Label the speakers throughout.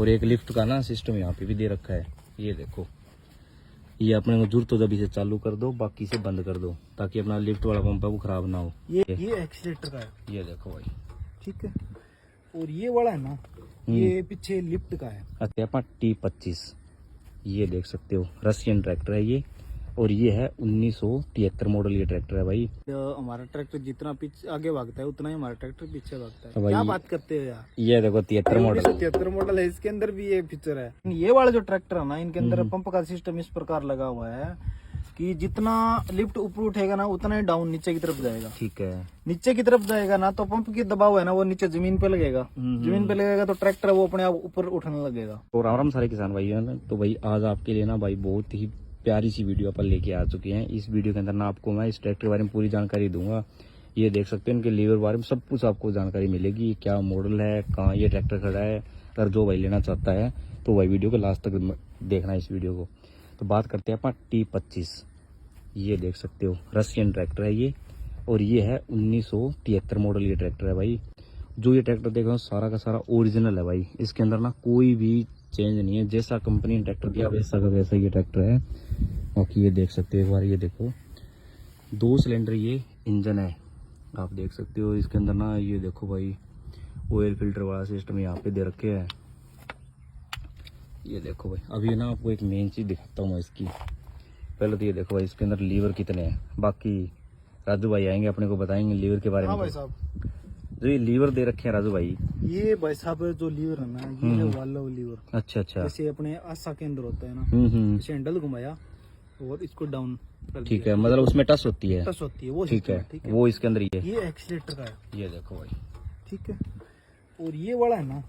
Speaker 1: और एक लिफ्ट का ना सिस्टम यहाँ पे भी दे रखा है। ये देखो, ये अपने को जरूरत हो जब इसे चालू कर दो, बाकी से बंद कर दो, ताकि अपना लिफ्ट वाला पंप है वो खराब ना हो।
Speaker 2: ये एक्सीलेटर का है।
Speaker 1: ये देखो भाई,
Speaker 2: ठीक है। और ये वाला है ना, ये पीछे लिफ्ट का है।
Speaker 1: अच्छा, T25 ये देख सकते हो, रशियन ट्रैक्टर है ये, और ये है 1973 मॉडल ये ट्रैक्टर है भाई।
Speaker 2: हमारा ट्रैक्टर जितना पीछे आगे भागता है उतना ही हमारा ट्रैक्टर पीछे भागता है।
Speaker 1: भाई
Speaker 2: क्या बात करते हो यार।
Speaker 1: ये देखो 73 मॉडल,
Speaker 2: 73 मॉडल है, इसके अंदर भी ये फीचर है। ये वाला जो ट्रैक्टर है ना, इनके अंदर पंप का सिस्टम इस प्रकार लगा हुआ है कि जितना लिफ्ट ऊपर उठेगा ना उतना ही डाउन नीचे की तरफ जाएगा।
Speaker 1: ठीक है।
Speaker 2: नीचे की तरफ जाएगा ना तो पंप की दबाव है ना वो नीचे जमीन पे लगेगा। जमीन पे लगेगा तो ट्रैक्टर वो अपने आप ऊपर उठने लगेगा।
Speaker 1: और आराम सारे किसान भाई है ना, तो भाई आज आपके लिए ना भाई बहुत ही प्यारी सी वीडियो अपन लेके आ चुके हैं। इस वीडियो के अंदर ना आपको मैं इस ट्रैक्टर के बारे में पूरी जानकारी दूंगा। ये देख सकते हैं, इनके लीवर बारे में सब कुछ आपको जानकारी मिलेगी, क्या मॉडल है, कहाँ ये ट्रैक्टर खड़ा है। अगर जो भाई लेना चाहता है तो भाई वीडियो को लास्ट तक देखना इस वीडियो को। तो बात करते हैं अपन T25, ये देख सकते हो, रशियन ट्रैक्टर है ये, और ये है 1973 मॉडल ये ट्रैक्टर है भाई। जो ये ट्रैक्टर देख रहे हो सारा का सारा ओरिजिनल है भाई। इसके अंदर ना कोई भी चेंज नहीं है, जैसा कंपनी ने ट्रैक्टर दिया वैसा का वैसा ये ट्रैक्टर है। बाकी ये देख सकते हो एक बार, ये देखो 2 सिलेंडर ये इंजन है, आप देख सकते हो। इसके अंदर ना ये देखो भाई ऑयल फिल्टर वाला सिस्टम यहाँ पे दे रखे है। ये देखो भाई, अभी ना आपको एक मेन चीज दिखाता हूँ मैं इसकी। पहले तो ये देखो भाई, इसके अंदर लीवर कितने हैं। बाकी राजू भाई आएंगे अपने को बताएंगे लीवर के बारे में।
Speaker 2: हाँ भाई साहब,
Speaker 1: जो ये लीवर दे रखे हैं राजू भाई,
Speaker 2: ये भाई साहब जो लीवर है ना, ये है वाल्व लीवर।
Speaker 1: अच्छा अच्छा,
Speaker 2: जैसे अपने आशा के अंदर होता है ना, जैसे हैंडल घुमाया और इसको डाउन कर
Speaker 1: ठीक
Speaker 2: दिया।
Speaker 1: है, मतलब उसमें टच होती है।
Speaker 2: टच होती है वो
Speaker 1: ठीक
Speaker 2: system
Speaker 1: है,
Speaker 2: ठीक है।
Speaker 1: वो इसके अंदर ये
Speaker 2: ये एक्सीलेटर का है।
Speaker 1: ये देखो भाई,
Speaker 2: ठीक है। और ये वाला है ना,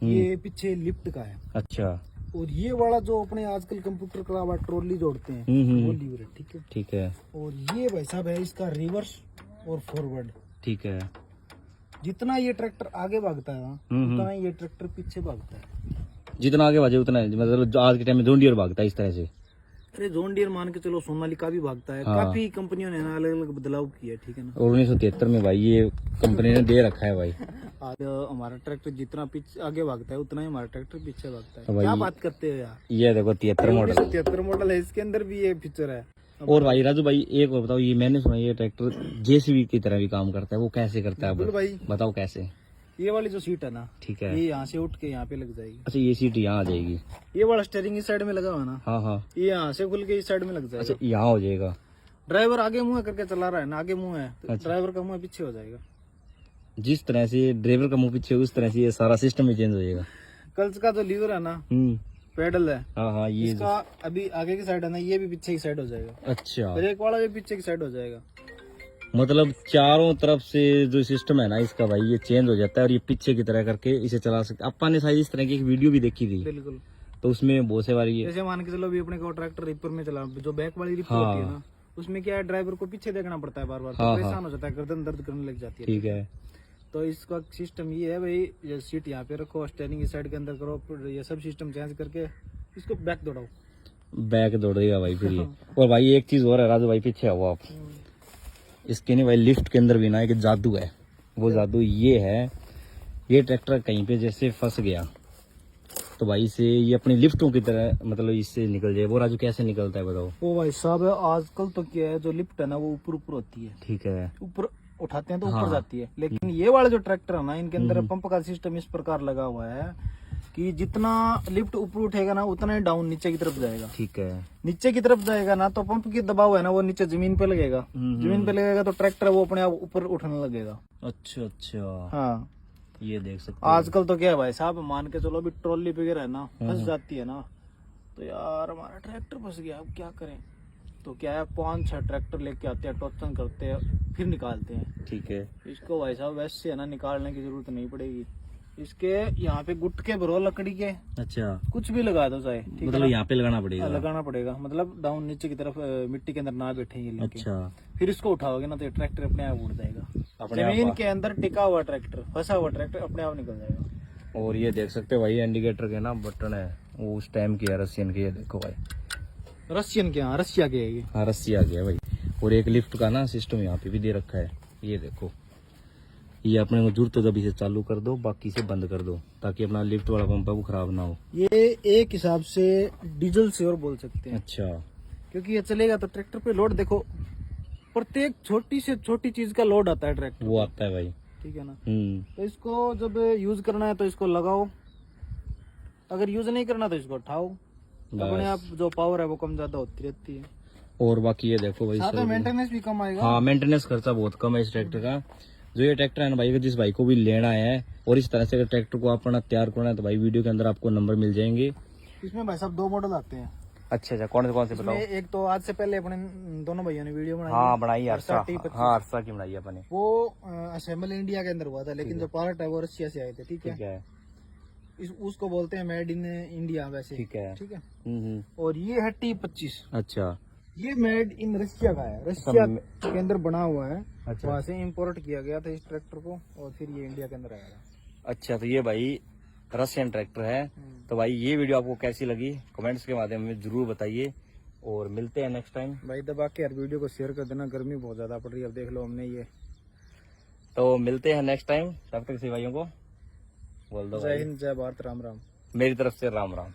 Speaker 2: ये पीछे लिफ्ट का है।
Speaker 1: अच्छा
Speaker 2: और ये वाला जो अपने आजकल कंप्यूटर का वाला ट्रॉली जोड़ते हैं वो लीवर है। ठीक है।
Speaker 1: ठीक है,
Speaker 2: और ये भाई साहब है इसका रिवर्स और फॉरवर्ड।
Speaker 1: ठीक है।
Speaker 2: जितना ये ट्रैक्टर आगे भागता है ना उतना ही ये ट्रैक्टर पीछे भागता है।
Speaker 1: जितना आगे भागे उतना है, मतलब आज के टाइम में जॉन डीयर भागता है इस तरह से।
Speaker 2: अरे जॉन डीयर मान के चलो, सोनालिका भी भागता है।
Speaker 1: हाँ।
Speaker 2: काफी कंपनियों ने ना अलग अलग बदलाव किया है। ठीक है ना।
Speaker 1: और 1973 में भाई ये कंपनी ने दे रखा है भाई।
Speaker 2: आज हमारा ट्रैक्टर जितना पीछे आगे भागता है उतना ही हमारा ट्रैक्टर पीछे भागता है।
Speaker 1: भाई
Speaker 2: क्या बात करते हो यार।
Speaker 1: ये देखो 73 मॉडल,
Speaker 2: 73 मॉडल है, इसके अंदर भी ये फीचर है।
Speaker 1: और भाई राजू भाई एक बात बताओ, ये मैंने सुना ये ट्रैक्टर जेसीबी की तरह भी काम करता है, वो कैसे करता है
Speaker 2: बिल्कुल भाई,
Speaker 1: बताओ कैसे।
Speaker 2: ये वाली जो सीट है ना,
Speaker 1: ठीक है।
Speaker 2: ये यहाँ से उठ के यहाँ पे लग जाएगी।
Speaker 1: अच्छा, ये सीट यहाँ आ जाएगी।
Speaker 2: ये वाला स्टेयरिंग इस साइड में लगा हुआ है ना,
Speaker 1: हाँ हाँ,
Speaker 2: ये यहाँ से खुल के इस साइड में लग जाएगा।
Speaker 1: अच्छा यहाँ हो जाएगा।
Speaker 2: ड्राइवर आगे मुंह करके चला रहा है ना, आगे मुंह है तो ड्राइवर का मुंह पीछे हो जाएगा।
Speaker 1: जिस तरह से ड्राइवर का मुंह पीछे उस तरह से ये सारा सिस्टम ही चेंज हो जाएगा।
Speaker 2: क्लच का जो लीवर है ना, पेडल है,
Speaker 1: हाँ हाँ, ये
Speaker 2: इसका अभी आगे की साइड है ना, ये भी पीछे की साइड हो जाएगा।
Speaker 1: अच्छा,
Speaker 2: ब्रेक वाला भी पीछे की साइड हो जाएगा।
Speaker 1: मतलब चारों तरफ से जो सिस्टम है ना इसका भाई, ये चेंज हो जाता है और ये पीछे की तरह करके इसे चला सकते। अपन ने शायद इस तरह की एक वीडियो भी देखी थी,
Speaker 2: बिल्कुल।
Speaker 1: तो उसमें बहुत से बार ये
Speaker 2: जैसे मान के चलो अभी अपने को ट्रैक्टर रिपर में चला, जो बैक वाली रिपर
Speaker 1: हाँ।
Speaker 2: होती है ना, उसमें क्या है, ड्राइवर को पीछे देखना पड़ता है बार बार,
Speaker 1: हाँ,
Speaker 2: तो परेशान हो जाता है, गर्दन दर्द करने लग जाती है।
Speaker 1: ठीक है।
Speaker 2: तो इसका सिस्टम ये है भाई, ये सीट यहाँ पे रखो, स्टेयरिंग इस साइड के अंदर करो, फिर ये सब सिस्टम चेंज करके इसको बैक दौड़ाओ,
Speaker 1: बैक दौड़ेगा भाई फिर ये। और भाई एक चीज और है राजू भाई, पीछे आओ आप। इसके नहीं भाई, लिफ्ट के अंदर भी ना एक जादू है। वो जादू ये है, ये ट्रैक्टर कहीं पे जैसे फंस गया तो भाई से ये अपनी लिफ्टों की तरह मतलब इससे निकल जाए। वो राजू कैसे निकलता है बताओ।
Speaker 2: ओ भाई साहब, आजकल तो क्या है, जो लिफ्ट है ना वो ऊपर ऊपर होती है।
Speaker 1: ठीक है,
Speaker 2: ऊपर उठाते हैं तो
Speaker 1: हाँ।
Speaker 2: ऊपर जाती है, लेकिन ये वाला जो ट्रैक्टर है ना, इनके अंदर पंप का सिस्टम इस प्रकार लगा हुआ है कि जितना लिफ्ट ऊपर उठेगा ना उतना ही डाउन नीचे की तरफ जाएगा।
Speaker 1: ठीक है।
Speaker 2: नीचे की तरफ जाएगा ना तो पंप की दबाव है ना वो नीचे जमीन पे लगेगा। जमीन पे लगेगा तो ट्रैक्टर वो अपने आप ऊपर उठने लगेगा।
Speaker 1: अच्छा अच्छा,
Speaker 2: हाँ।
Speaker 1: ये देख सकते हो।
Speaker 2: आजकल तो क्या है भाई साहब, मान के चलो अभी ट्रॉली वगैरह है ना फंस जाती है ना, तो यार हमारा ट्रैक्टर फंस गया, अब क्या करें। तो क्या है, 5-6 ट्रैक्टर लेके आते हैं, टॉर्चन करते हैं, फिर निकालते हैं।
Speaker 1: ठीक है।
Speaker 2: इसको भाई साहब वैसे है ना निकालने की जरूरत नहीं पड़ेगी। इसके यहाँ पे गुटके भरो लकड़ी के,
Speaker 1: अच्छा,
Speaker 2: कुछ भी लगा दो चाहे, ठीक है
Speaker 1: मतलब
Speaker 2: ना?
Speaker 1: यहाँ पे लगाना पड़ेगा।
Speaker 2: लगाना पड़ेगा, मतलब डाउन नीचे की तरफ मिट्टी के अंदर ना बैठे ये लेके।
Speaker 1: अच्छा,
Speaker 2: फिर इसको उठाओगे ना तो ये ट्रैक्टर अपने आप उड़ जाएगा।
Speaker 1: अपने
Speaker 2: जमीन
Speaker 1: आप।
Speaker 2: के अंदर टिका हुआ ट्रैक्टर, फंसा हुआ ट्रैक्टर अपने आप निकल जाएगा।
Speaker 1: और ये देख सकते हो भाई, इंडिकेटर के ना बटन है वो उस टाइम की है रशियन की। ये देखो भाई,
Speaker 2: रशियन के, हाँ रशिया के है ये।
Speaker 1: हाँ रस्सी आ गया भाई। और एक लिफ्ट का ना सिस्टम यहाँ पे भी दे रखा है। ये देखो, ये अपने को जरूरत है जब इसे चालू कर दो, बाकी से बंद कर दो, ताकि अपना लिफ्ट वाला पंप है वो खराब ना हो।
Speaker 2: ये एक हिसाब से डीजल से और बोल सकते हैं,
Speaker 1: अच्छा,
Speaker 2: क्योंकि ये चलेगा तो ट्रैक्टर पे लोड देखो, प्रत्येक छोटी से छोटी चीज का लोड आता है ट्रैक्टर
Speaker 1: वो
Speaker 2: पे,
Speaker 1: आता है भाई।
Speaker 2: ठीक है ना।
Speaker 1: हम्म।
Speaker 2: तो इसको जब यूज करना है तो इसको लगाओ, अगर यूज नहीं करना तो इसको उठाओ, अपने आप जो पावर है वो कम ज्यादा होती रहती है।
Speaker 1: और बाकी ये देखो भाई,
Speaker 2: साथ में मेंटेनेंस भी कम आएगा।
Speaker 1: हाँ मेंटेनेंस खर्चा बहुत कम है इस ट्रैक्टर का। जो ये ट्रैक्टर है ना भाई, जिस भाई को भी लेना है और इस तरह से अगर ट्रैक्टर को अपना तैयार करना है तो भाई वीडियो के अंदर आपको नंबर मिल जाएंगे।
Speaker 2: इसमें भाई साहब 2 मॉडल आते हैं।
Speaker 1: अच्छा, कौन से बताओ।
Speaker 2: एक तो आज से पहले अपने दोनों भाइयों ने वीडियो बनाई
Speaker 1: हाँ
Speaker 2: है,
Speaker 1: बनाई अरसा,
Speaker 2: T25।
Speaker 1: हाँ अरसा की बनाई है अपने।
Speaker 2: वो असेंबल इंडिया के अंदर हुआ था, लेकिन जो पार्ट है वो रशिया से आए थे, ठीक
Speaker 1: ठीक
Speaker 2: है।
Speaker 1: है,
Speaker 2: उसको बोलते हैं मेड इन इंडिया वैसे,
Speaker 1: ठीक है।
Speaker 2: ठीक है।
Speaker 1: हम्म।
Speaker 2: और ये है T25,
Speaker 1: अच्छा,
Speaker 2: ये मेड इन रशिया का है, रशिया के अंदर बना हुआ है।
Speaker 1: अच्छा।
Speaker 2: वहां से इम्पोर्ट किया गया था इस ट्रैक्टर को, और फिर ये इंडिया के अंदर आया।
Speaker 1: अच्छा, तो ये भाई रशियन ट्रैक्टर है। तो भाई ये वीडियो आपको कैसी लगी कमेंट्स के माध्यम में जरूर बताइए, और मिलते हैं नेक्स्ट टाइम।
Speaker 2: भाई दबा के यार वीडियो को शेयर कर देना, गर्मी बहुत ज्यादा पड़ रही है, अब देख लो हमने ये।
Speaker 1: तो मिलते हैं नेक्स्ट टाइम, तब तक से भाइयों को बोल दो
Speaker 2: जय
Speaker 1: भाई,
Speaker 2: हिंद, जय भारत, राम राम।
Speaker 1: मेरी तरफ से राम राम।